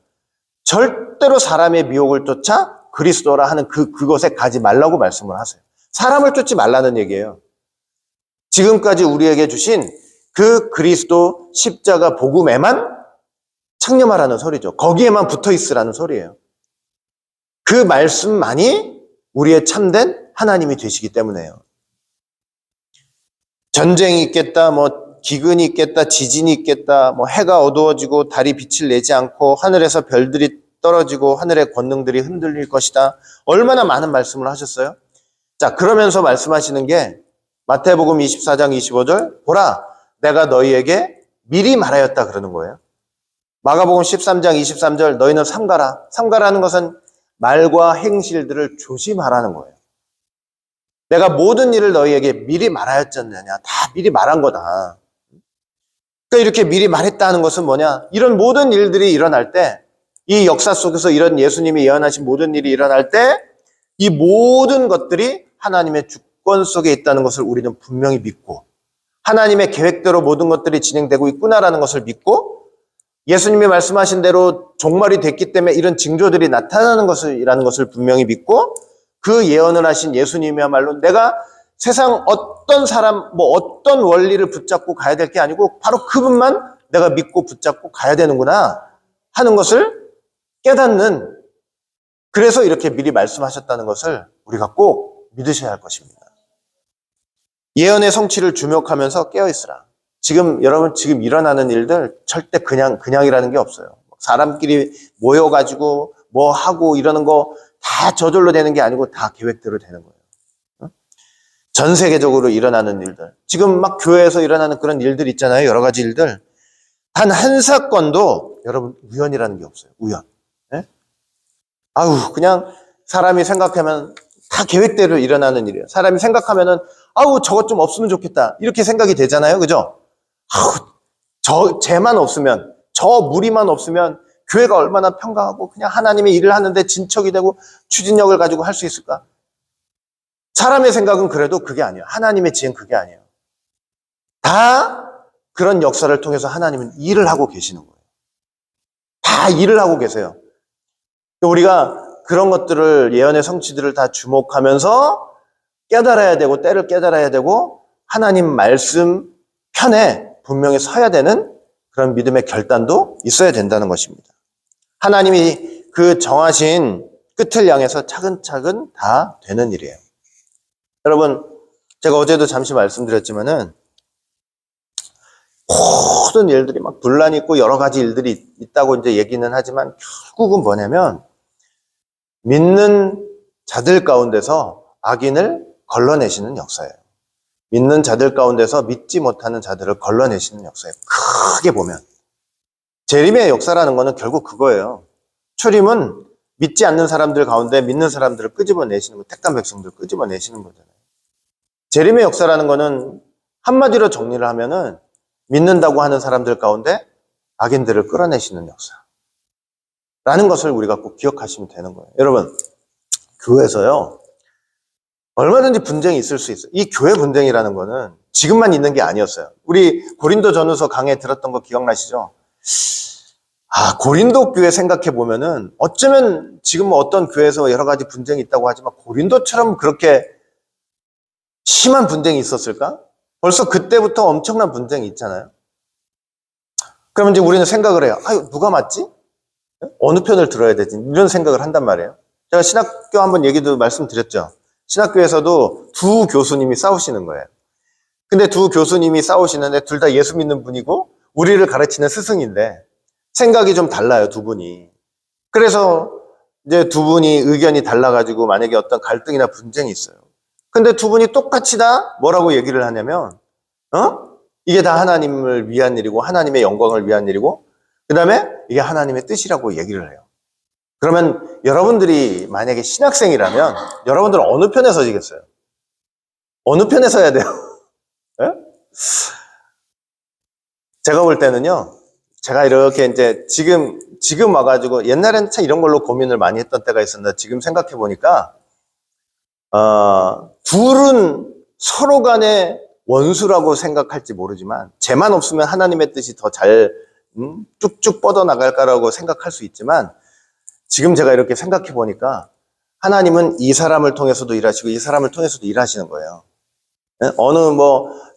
절대로 사람의 미혹을 쫓아 그리스도라 하는 그것에 가지 말라고 말씀을 하세요. 사람을 쫓지 말라는 얘기예요. 지금까지 우리에게 주신 그 그리스도 십자가 복음에만 창념하라는 소리죠. 거기에만 붙어 있으라는 소리예요. 그 말씀만이 우리의 참된 하나님이 되시기 때문에요. 전쟁이 있겠다, 기근이 있겠다, 지진이 있겠다, 해가 어두워지고 달이 빛을 내지 않고 하늘에서 별들이 떨어지고 하늘의 권능들이 흔들릴 것이다. 얼마나 많은 말씀을 하셨어요? 자, 그러면서 말씀하시는 게 마태복음 24장 25절 보라, 내가 너희에게 미리 말하였다 그러는 거예요. 마가복음 13장 23절 너희는 삼가라. 삼가라는 것은 말과 행실들을 조심하라는 거예요. 내가 모든 일을 너희에게 미리 말하였잖느냐. 다 미리 말한 거다. 그러니까 이렇게 미리 말했다는 것은 뭐냐? 이런 모든 일들이 일어날 때, 이 역사 속에서 이런 예수님이 예언하신 모든 일이 일어날 때, 이 모든 것들이 하나님의 주권 속에 있다는 것을 우리는 분명히 믿고, 하나님의 계획대로 모든 것들이 진행되고 있구나라는 것을 믿고, 예수님이 말씀하신 대로 종말이 됐기 때문에 이런 징조들이 나타나는 것이라는 것을 분명히 믿고, 그 예언을 하신 예수님이야말로 내가 세상 어떤 사람, 어떤 원리를 붙잡고 가야 될 게 아니고 바로 그분만 내가 믿고 붙잡고 가야 되는구나 하는 것을 깨닫는, 그래서 이렇게 미리 말씀하셨다는 것을 우리가 꼭 믿으셔야 할 것입니다. 예언의 성취를 주목하면서 깨어있으라. 여러분 지금 일어나는 일들 절대 그냥이라는 게 없어요. 사람끼리 모여가지고 뭐 하고 이러는 거 다 저절로 되는 게 아니고 다 계획대로 되는 거예요. 전 세계적으로 일어나는 일들. 지금 막 교회에서 일어나는 그런 일들 있잖아요. 여러 가지 일들. 단 한 사건도 여러분 우연이라는 게 없어요. 우연. 네? 그냥 사람이 생각하면 다 계획대로 일어나는 일이에요. 사람이 생각하면은 저것 좀 없으면 좋겠다. 이렇게 생각이 되잖아요. 그죠? 쟤만 없으면, 저 무리만 없으면 교회가 얼마나 평강하고 그냥 하나님의 일을 하는데 진척이 되고 추진력을 가지고 할 수 있을까? 사람의 생각은 그래도 그게 아니에요. 하나님의 지혜는 그게 아니에요. 다 그런 역사를 통해서 하나님은 일을 하고 계시는 거예요. 다 일을 하고 계세요. 우리가 그런 것들을, 예언의 성취들을 다 주목하면서 깨달아야 되고, 때를 깨달아야 되고, 하나님 말씀 편에 분명히 서야 되는 그런 믿음의 결단도 있어야 된다는 것입니다. 하나님이 그 정하신 끝을 향해서 차근차근 다 되는 일이에요. 여러분, 제가 어제도 잠시 말씀드렸지만은 모든 일들이 막 분란이 있고 여러 가지 일들이 있다고 이제 얘기는 하지만 결국은 뭐냐면 믿는 자들 가운데서 악인을 걸러내시는 역사예요. 믿는 자들 가운데서 믿지 못하는 자들을 걸러내시는 역사예요. 크게 보면. 재림의 역사라는 거는 결국 그거예요. 초림은 믿지 않는 사람들 가운데 믿는 사람들을 끄집어내시는 거, 택한 백성들을 끄집어내시는 거잖아요. 재림의 역사라는 거는 한마디로 정리를 하면은 믿는다고 하는 사람들 가운데 악인들을 끌어내시는 역사라는 것을 우리가 꼭 기억하시면 되는 거예요. 여러분, 교회에서요, 얼마든지 분쟁이 있을 수 있어요. 이 교회 분쟁이라는 거는 지금만 있는 게 아니었어요. 우리 고린도 전후서 강해 들었던 거 기억나시죠? 고린도 교회 생각해 보면은 어쩌면 지금 어떤 교회에서 여러 가지 분쟁이 있다고 하지만 고린도처럼 그렇게 심한 분쟁이 있었을까? 벌써 그때부터 엄청난 분쟁이 있잖아요. 그러면 이제 우리는 생각을 해요. 누가 맞지? 어느 편을 들어야 되지? 이런 생각을 한단 말이에요. 제가 신학교 한번 얘기도 말씀드렸죠. 신학교에서도 두 교수님이 싸우시는 거예요. 근데 두 교수님이 싸우시는데 둘 다 예수 믿는 분이고 우리를 가르치는 스승인데 생각이 좀 달라요, 두 분이. 그래서 이제 두 분이 의견이 달라가지고 만약에 어떤 갈등이나 분쟁이 있어요. 근데 두 분이 똑같이 다 뭐라고 얘기를 하냐면, 이게 다 하나님을 위한 일이고 하나님의 영광을 위한 일이고 그 다음에 이게 하나님의 뜻이라고 얘기를 해요. 그러면 여러분들이 만약에 신학생이라면 여러분들은 어느 편에 서시겠어요? 어느 편에 서야 돼요? 네? 제가 볼 때는요, 제가 이렇게 이제 지금 와가지고 옛날에는 참 이런 걸로 고민을 많이 했던 때가 있었는데 지금 생각해 보니까 둘은 서로 간에 원수라고 생각할지 모르지만 쟤만 없으면 하나님의 뜻이 더 잘 쭉쭉 뻗어나갈까라고 생각할 수 있지만 지금 제가 이렇게 생각해 보니까 하나님은 이 사람을 통해서도 일하시고 이 사람을 통해서도 일하시는 거예요. 어느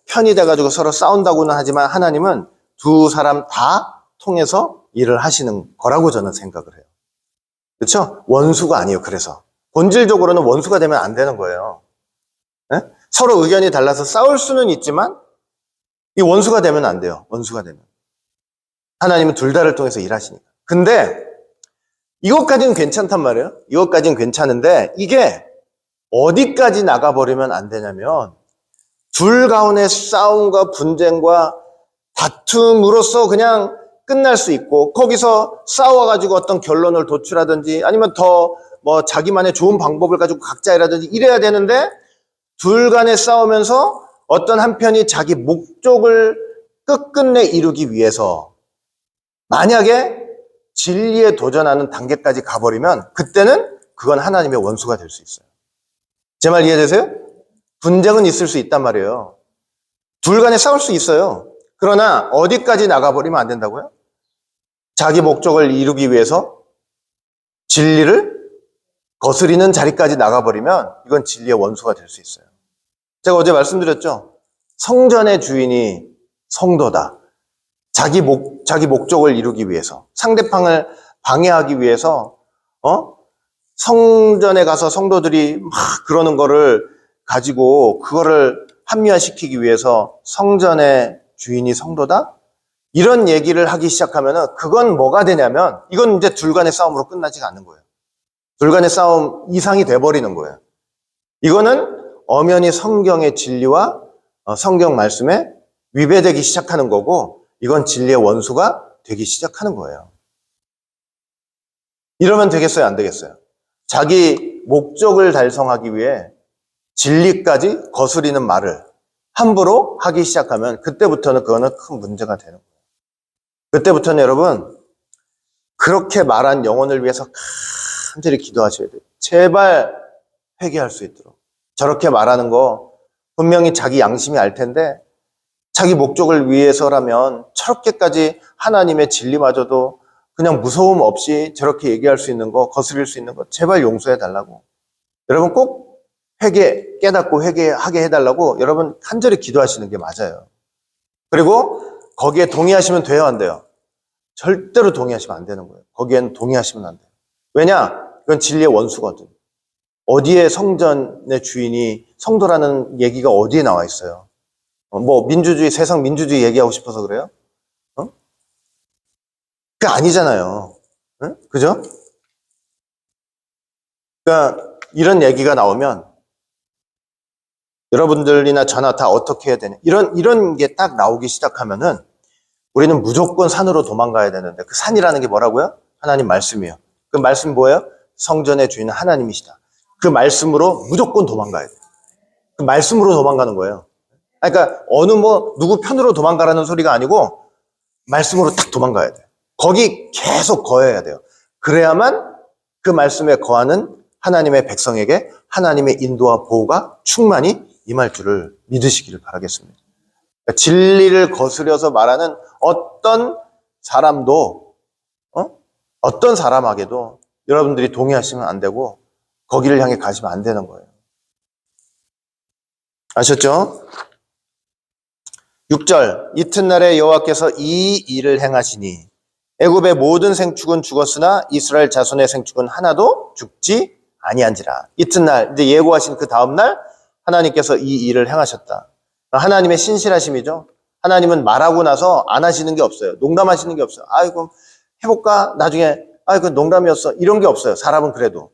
편이 돼가지고 서로 싸운다고는 하지만 하나님은 두 사람 다 통해서 일을 하시는 거라고 저는 생각을 해요. 그렇죠? 원수가 아니에요. 그래서 본질적으로는 원수가 되면 안 되는 거예요. 서로 의견이 달라서 싸울 수는 있지만 이 원수가 되면 안 돼요. 원수가 되면. 하나님은 둘 다를 통해서 일하시니까. 근데 이것까지는 괜찮단 말이에요. 이것까지는 괜찮은데 이게 어디까지 나가버리면 안 되냐면 둘 가운데 싸움과 분쟁과 다툼으로써 그냥 끝날 수 있고 거기서 싸워가지고 어떤 결론을 도출하든지 아니면 더 뭐 자기만의 좋은 방법을 가지고 각자 일하든지 이래야 되는데 둘 간에 싸우면서 어떤 한편이 자기 목적을 끝끝내 이루기 위해서 만약에 진리에 도전하는 단계까지 가버리면 그때는 그건 하나님의 원수가 될 수 있어요. 제 말 이해되세요? 분쟁은 있을 수 있단 말이에요. 둘 간에 싸울 수 있어요. 그러나 어디까지 나가버리면 안 된다고요? 자기 목적을 이루기 위해서 진리를 거스리는 자리까지 나가버리면 이건 진리의 원수가 될 수 있어요. 제가 어제 말씀드렸죠? 성전의 주인이 성도다. 자기 목적을 이루기 위해서, 상대방을 방해하기 위해서, 성전에 가서 성도들이 막 그러는 거를 가지고 그거를 합리화시키기 위해서 성전의 주인이 성도다? 이런 얘기를 하기 시작하면은 그건 뭐가 되냐면 이건 이제 둘 간의 싸움으로 끝나지가 않는 거예요. 둘 간의 싸움 이상이 돼버리는 거예요. 이거는 엄연히 성경의 진리와 성경 말씀에 위배되기 시작하는 거고 이건 진리의 원수가 되기 시작하는 거예요. 이러면 되겠어요? 안 되겠어요? 자기 목적을 달성하기 위해 진리까지 거스리는 말을 함부로 하기 시작하면 그때부터는 그거는 큰 문제가 되는 거예요. 그때부터는 여러분 그렇게 말한 영혼을 위해서 간절히 기도하셔야 돼요. 제발 회개할 수 있도록. 저렇게 말하는 거 분명히 자기 양심이 알 텐데 자기 목적을 위해서라면 저렇게까지 하나님의 진리마저도 그냥 무서움 없이 저렇게 얘기할 수 있는 거, 거스릴 수 있는 거 제발 용서해 달라고. 여러분 꼭 깨닫고 회개하게 해달라고 여러분 간절히 기도하시는 게 맞아요. 그리고 거기에 동의하시면 돼요, 안 돼요? 절대로 동의하시면 안 되는 거예요. 거기에는 동의하시면 안 돼요. 왜냐? 이건 진리의 원수거든. 어디에 성전의 주인이 성도라는 얘기가 어디에 나와 있어요? 뭐 민주주의, 세상 민주주의 얘기하고 싶어서 그래요? 그게 아니잖아요. 응? 그죠? 그러니까 이런 얘기가 나오면 여러분들이나 저나 다 어떻게 해야 되냐. 이런 게 딱 나오기 시작하면은 우리는 무조건 산으로 도망가야 되는데 그 산이라는 게 뭐라고요? 하나님 말씀이에요. 그 말씀 뭐예요? 성전의 주인은 하나님이시다. 그 말씀으로 무조건 도망가야 돼요. 그 말씀으로 도망가는 거예요. 그러니까 누구 편으로 도망가라는 소리가 아니고 말씀으로 딱 도망가야 돼요. 거기 계속 거해야 돼요. 그래야만 그 말씀에 거하는 하나님의 백성에게 하나님의 인도와 보호가 충만히 임할 줄을 믿으시기를 바라겠습니다. 그러니까 진리를 거스려서 말하는 어떤 사람도 어떤 사람에게도 여러분들이 동의하시면 안 되고 거기를 향해 가시면 안 되는 거예요. 아셨죠? 6절 이튿날에 여호와께서 이 일을 행하시니 애굽의 모든 생축은 죽었으나 이스라엘 자손의 생축은 하나도 죽지 아니한지라. 이튿날 이제 예고하신 그 다음 날 하나님께서 이 일을 행하셨다. 하나님의 신실하심이죠. 하나님은 말하고 나서 안 하시는 게 없어요. 농담하시는 게 없어요. 아이고 해볼까? 나중에 아이고 농담이었어. 이런 게 없어요. 사람은 그래도.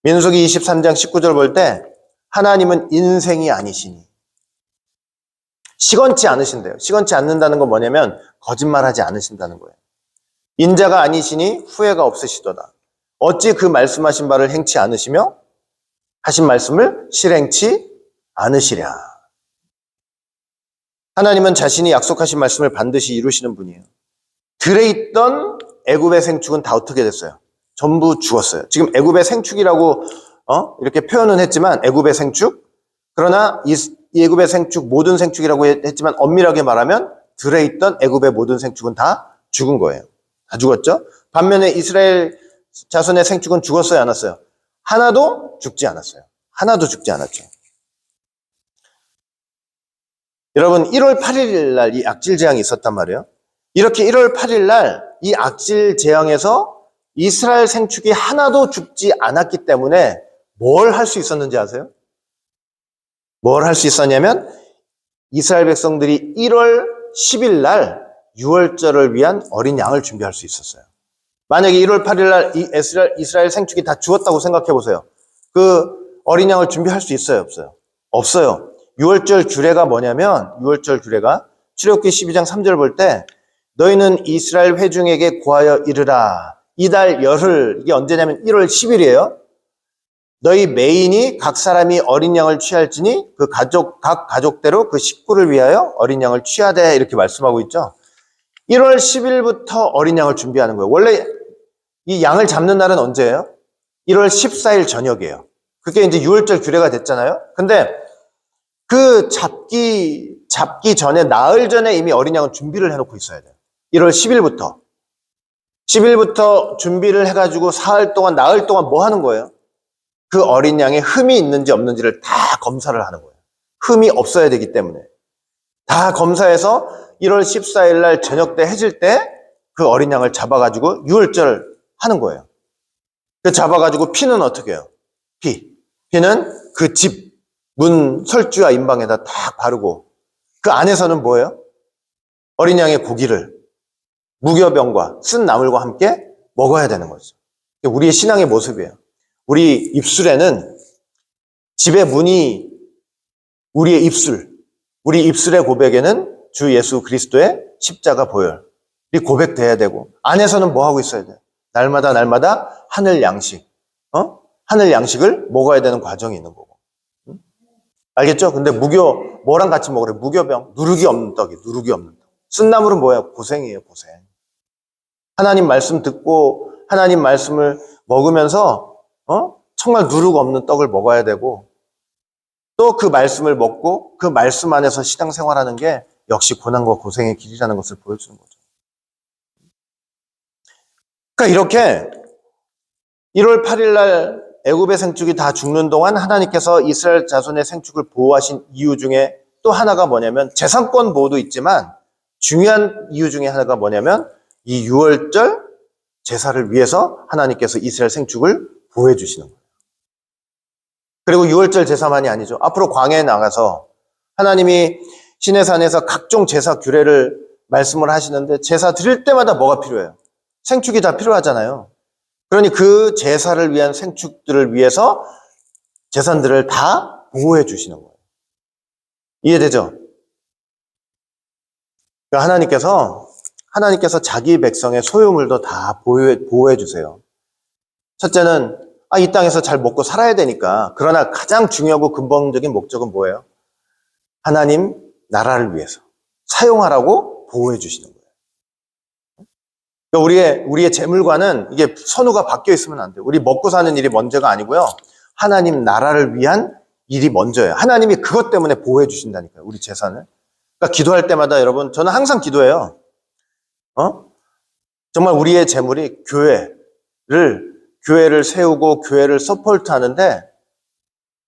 민수기 23장 19절 볼 때 하나님은 인생이 아니시니 시건치 않으신대요. 시건치 않는다는 건 뭐냐면 거짓말하지 않으신다는 거예요. 인자가 아니시니 후회가 없으시도다. 어찌 그 말씀하신 바를 행치 않으시며 하신 말씀을 실행치 않으시랴. 하나님은 자신이 약속하신 말씀을 반드시 이루시는 분이에요. 들에 있던 애굽의 생축은 다 어떻게 됐어요? 전부 죽었어요. 지금 애굽의 생축이라고 이렇게 표현은 했지만 애굽의 생축, 그러나 이 애굽의 생축 모든 생축이라고 했지만 엄밀하게 말하면 들에 있던 애굽의 모든 생축은 다 죽은 거예요. 다 죽었죠? 반면에 이스라엘 자손의 생축은 죽었어요, 안 왔어요? 하나도 죽지 않았어요. 하나도 죽지 않았죠. 여러분 1월 8일 날 이 악질 재앙이 있었단 말이에요. 이렇게 1월 8일 날 이 악질 재앙에서 이스라엘 생축이 하나도 죽지 않았기 때문에 뭘 할 수 있었는지 아세요? 뭘 할 수 있었냐면 이스라엘 백성들이 1월 10일 날 유월절을 위한 어린 양을 준비할 수 있었어요. 만약에 1월 8일 날 이스라엘 생축이 다 죽었다고 생각해 보세요. 그 어린 양을 준비할 수 있어요, 없어요? 없어요. 유월절 규례가 뭐냐면 유월절 규례가 출애굽기 12장 3절 볼 때 너희는 이스라엘 회중에게 고하여 이르라. 이달 열흘, 이게 언제냐면 1월 10일이에요. 너희 메인이 각 사람이 어린 양을 취할지니 각 가족대로 그 식구를 위하여 어린 양을 취하되, 이렇게 말씀하고 있죠. 1월 10일부터 어린 양을 준비하는 거예요. 원래 이 양을 잡는 날은 언제예요? 1월 14일 저녁이에요. 그게 이제 6월절 규례가 됐잖아요. 근데 그 잡기 전에, 나흘 전에 이미 어린 양은 준비를 해놓고 있어야 돼요. 1월 10일부터 준비를 해가지고 사흘 동안, 나흘 동안 뭐 하는 거예요? 그 어린 양에 흠이 있는지 없는지를 다 검사를 하는 거예요. 흠이 없어야 되기 때문에. 다 검사해서 1월 14일 날 저녁 때 해질 때 그 어린 양을 잡아가지고 6월절 하는 거예요. 그 잡아가지고 피는 어떻게 해요? 피는 그 집 문 설주와 임방에다 딱 바르고, 그 안에서는 뭐예요? 어린 양의 고기를 무교병과 쓴 나물과 함께 먹어야 되는 거죠. 우리의 신앙의 모습이에요. 우리 입술에는, 집의 문이 우리의 입술, 우리 입술의 고백에는 주 예수 그리스도의 십자가 보혈이 고백돼야 되고, 안에서는 뭐 하고 있어야 돼요? 날마다 하늘 양식, 하늘 양식을 먹어야 되는 과정이 있는 거고. 알겠죠? 근데 뭐랑 같이 먹으래? 무교병, 누룩이 없는 떡이, 누룩이 없는 떡. 쓴나물은 뭐예요? 고생이에요, 고생. 하나님 말씀 듣고 하나님 말씀을 먹으면서 정말 누룩 없는 떡을 먹어야 되고, 또 그 말씀을 먹고 그 말씀 안에서 신앙생활하는 게 역시 고난과 고생의 길이라는 것을 보여주는 거죠. 그러니까 이렇게 1월 8일 날 애굽의 생축이 다 죽는 동안 하나님께서 이스라엘 자손의 생축을 보호하신 이유 중에 또 하나가 뭐냐면, 재산권 보호도 있지만 중요한 이유 중에 하나가 뭐냐면, 이 6월절 제사를 위해서 하나님께서 이스라엘 생축을 보호해 주시는 거예요. 그리고 6월절 제사만이 아니죠. 앞으로 광야에 나가서 하나님이 시내산에서 각종 제사 규례를 말씀을 하시는데, 제사 드릴 때마다 뭐가 필요해요? 생축이 다 필요하잖아요. 그러니 그 제사를 위한 생축들을 위해서 제사들을 다 보호해 주시는 거예요. 이해되죠? 그러니까 하나님께서 자기 백성의 소유물도 다 보호해 주세요. 첫째는 이 땅에서 잘 먹고 살아야 되니까. 그러나 가장 중요하고 근본적인 목적은 뭐예요? 하나님 나라를 위해서 사용하라고 보호해 주시는 거예요. 그러니까 우리의 재물과는 이게 선후가 바뀌어 있으면 안 돼요. 우리 먹고 사는 일이 먼저가 아니고요. 하나님 나라를 위한 일이 먼저예요. 하나님이 그것 때문에 보호해 주신다니까요, 우리 재산을. 그러니까 기도할 때마다 여러분, 저는 항상 기도해요. 정말 우리의 재물이 교회를 세우고 교회를 서포트 하는데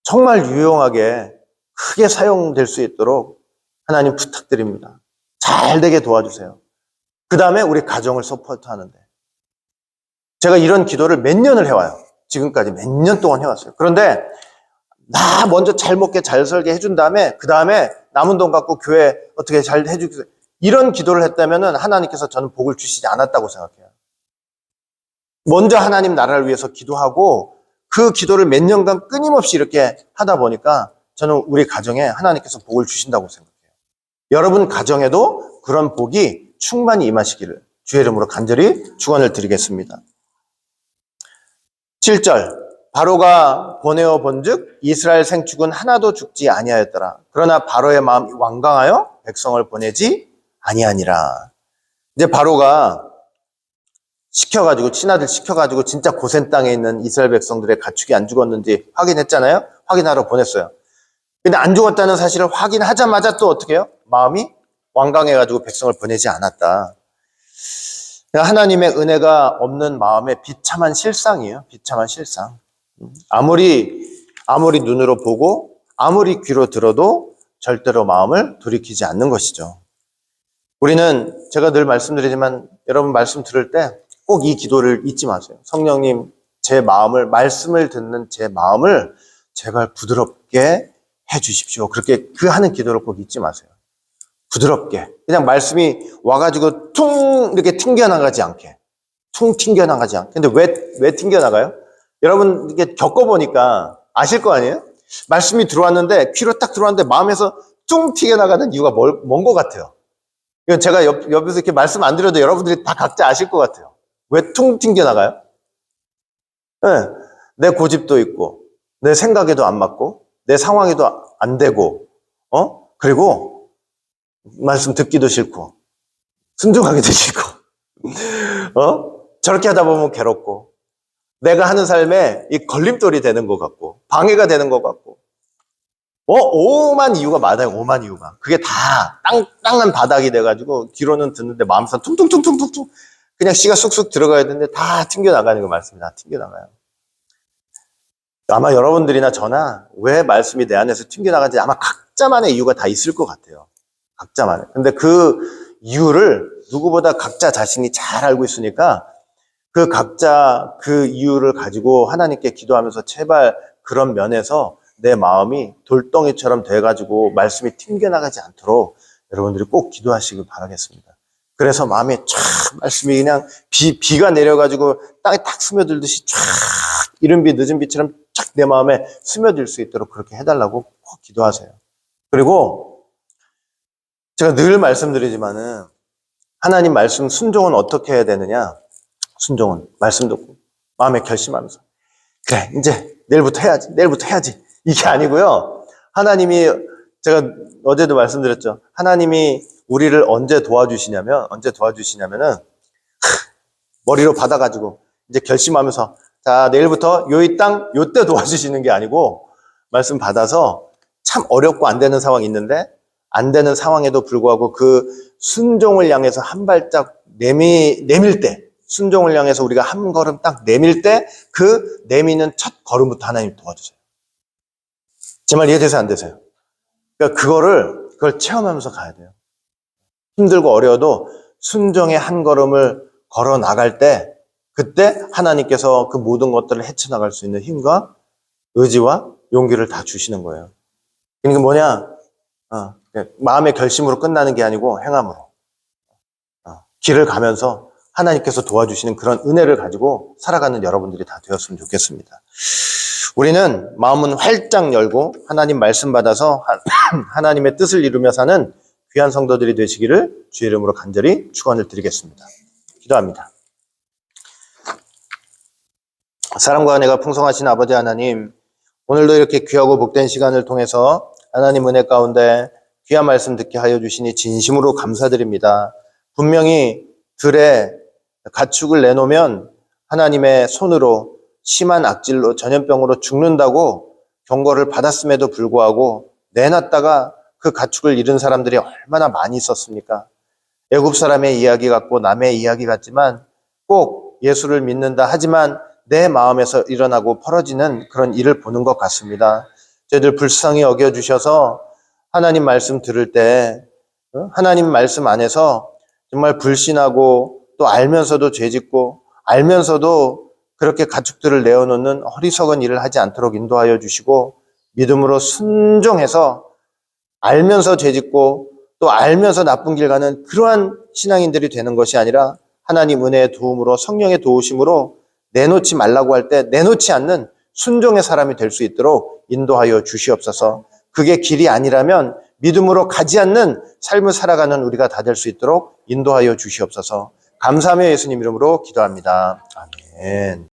정말 유용하게 크게 사용될 수 있도록 하나님 부탁드립니다. 잘 되게 도와주세요. 그 다음에 우리 가정을 서포트 하는데, 제가 이런 기도를 몇 년을 해와요. 지금까지 몇 년 동안 해왔어요. 그런데 나 먼저 잘 먹게 잘 살게 해준 다음에, 그 다음에 남은 돈 갖고 교회 어떻게 잘 해주겠어요. 이런 기도를 했다면 하나님께서 저는 복을 주시지 않았다고 생각해요. 먼저 하나님 나라를 위해서 기도하고 그 기도를 몇 년간 끊임없이 이렇게 하다 보니까 저는 우리 가정에 하나님께서 복을 주신다고 생각해요. 여러분 가정에도 그런 복이 충만히 임하시기를 주의 이름으로 간절히 축원을 드리겠습니다. 7절, 바로가 보내어 본즉 이스라엘 생축은 하나도 죽지 아니하였더라. 그러나 바로의 마음이 완강하여 백성을 보내지 아니하니라. 이제 바로가 친아들 시켜가지고 진짜 고센 땅에 있는 이스라엘 백성들의 가축이 안 죽었는지 확인했잖아요. 확인하러 보냈어요. 근데 안 죽었다는 사실을 확인하자마자 또 어떻게 해요? 마음이 완강해가지고 백성을 보내지 않았다. 하나님의 은혜가 없는 마음의 비참한 실상이에요. 비참한 실상. 아무리 눈으로 보고 아무리 귀로 들어도 절대로 마음을 돌이키지 않는 것이죠. 우리는 제가 늘 말씀드리지만 여러분 말씀 들을 때 꼭 이 기도를 잊지 마세요. 성령님, 말씀을 듣는 제 마음을 제발 부드럽게 해주십시오. 그렇게 하는 기도를 꼭 잊지 마세요. 부드럽게. 그냥 말씀이 와가지고 퉁 이렇게 튕겨나가지 않게. 퉁 튕겨나가지 않게. 근데 왜 튕겨나가요? 여러분 이게 겪어보니까 아실 거 아니에요? 말씀이 들어왔는데, 귀로 딱 들어왔는데 마음에서 퉁 튕겨나가는 이유가 뭔 것 같아요? 이건 제가 옆에서 이렇게 말씀 안 드려도 여러분들이 다 각자 아실 것 같아요. 왜 퉁 튕겨나가요? 네, 내 고집도 있고, 내 생각에도 안 맞고, 내 상황에도 안 되고, 그리고 말씀 듣기도 싫고, 순종하기도 싫고, 저렇게 하다 보면 괴롭고, 내가 하는 삶에 이 걸림돌이 되는 것 같고, 방해가 되는 것 같고, 오만 이유가 많아요, 오만 이유가. 그게 다 땅한 바닥이 돼가지고, 귀로는 듣는데 마음속 퉁퉁퉁퉁퉁퉁, 그냥 씨가 쑥쑥 들어가야 되는데 다 튕겨나가는 거 말씀이 다 튕겨나가요. 아마 여러분들이나 저나 왜 말씀이 내 안에서 튕겨나가는지 아마 각자만의 이유가 다 있을 것 같아요. 각자만의. 근데 그 이유를 누구보다 각자 자신이 잘 알고 있으니까 그 각자 그 이유를 가지고 하나님께 기도하면서 제발 그런 면에서 내 마음이 돌덩이처럼 돼가지고 말씀이 튕겨나가지 않도록 여러분들이 꼭 기도하시길 바라겠습니다. 그래서 마음에 쫙 말씀이 그냥 비가 내려가지고 땅에 탁 스며들듯이 쫙 이른 비 늦은 비처럼 쫙 내 마음에 스며들 수 있도록 그렇게 해달라고 꼭 기도하세요. 그리고 제가 늘 말씀드리지만은 하나님 말씀 순종은 어떻게 해야 되느냐? 순종은 말씀 듣고 마음에 결심하면서 그래 이제 내일부터 해야지 이게 아니고요. 하나님이 제가 어제도 말씀드렸죠. 하나님이 우리를 언제 도와주시냐면은 머리로 받아가지고 이제 결심하면서 자 내일부터 요이 땅 요때 도와주시는 게 아니고 말씀 받아서 참 어렵고 안 되는 상황이 있는데 안 되는 상황에도 불구하고 그 순종을 향해서 한 발짝 내밀 때 순종을 향해서 우리가 한 걸음 딱 내밀 때 그 내미는 첫 걸음부터 하나님 도와주세요. 제 말 이해되세요? 안 되세요? 그러니까 그걸 체험하면서 가야 돼요. 힘들고 어려워도 순종의 한 걸음을 걸어 나갈 때 그때 하나님께서 그 모든 것들을 헤쳐나갈 수 있는 힘과 의지와 용기를 다 주시는 거예요. 그러니까 뭐냐? 마음의 결심으로 끝나는 게 아니고 행함으로. 길을 가면서 하나님께서 도와주시는 그런 은혜를 가지고 살아가는 여러분들이 다 되었으면 좋겠습니다. 우리는 마음은 활짝 열고 하나님 말씀 받아서 하나님의 뜻을 이루며 사는 귀한 성도들이 되시기를 주의 이름으로 간절히 축원을 드리겠습니다. 기도합니다. 사랑과 은혜가 풍성하신 아버지 하나님, 오늘도 이렇게 귀하고 복된 시간을 통해서 하나님 은혜 가운데 귀한 말씀 듣게 하여 주시니 진심으로 감사드립니다. 분명히 들에 가축을 내놓으면 하나님의 손으로 심한 악질로 전염병으로 죽는다고 경고를 받았음에도 불구하고 내놨다가 그 가축을 잃은 사람들이 얼마나 많이 있었습니까? 애굽 사람의 이야기 같고 남의 이야기 같지만 꼭 예수를 믿는다 하지만 내 마음에서 일어나고 벌어지는 그런 일을 보는 것 같습니다. 저희들 불쌍히 여겨주셔서 하나님 말씀 들을 때 하나님 말씀 안에서 정말 불신하고 또 알면서도 죄짓고 알면서도 그렇게 가축들을 내어놓는 어리석은 일을 하지 않도록 인도하여 주시고 믿음으로 순종해서 알면서 죄짓고 또 알면서 나쁜 길 가는 그러한 신앙인들이 되는 것이 아니라 하나님 은혜의 도움으로 성령의 도우심으로 내놓지 말라고 할 때 내놓지 않는 순종의 사람이 될 수 있도록 인도하여 주시옵소서. 그게 길이 아니라면 믿음으로 가지 않는 삶을 살아가는 우리가 다 될 수 있도록 인도하여 주시옵소서. 감사하며 예수님 이름으로 기도합니다. 아멘.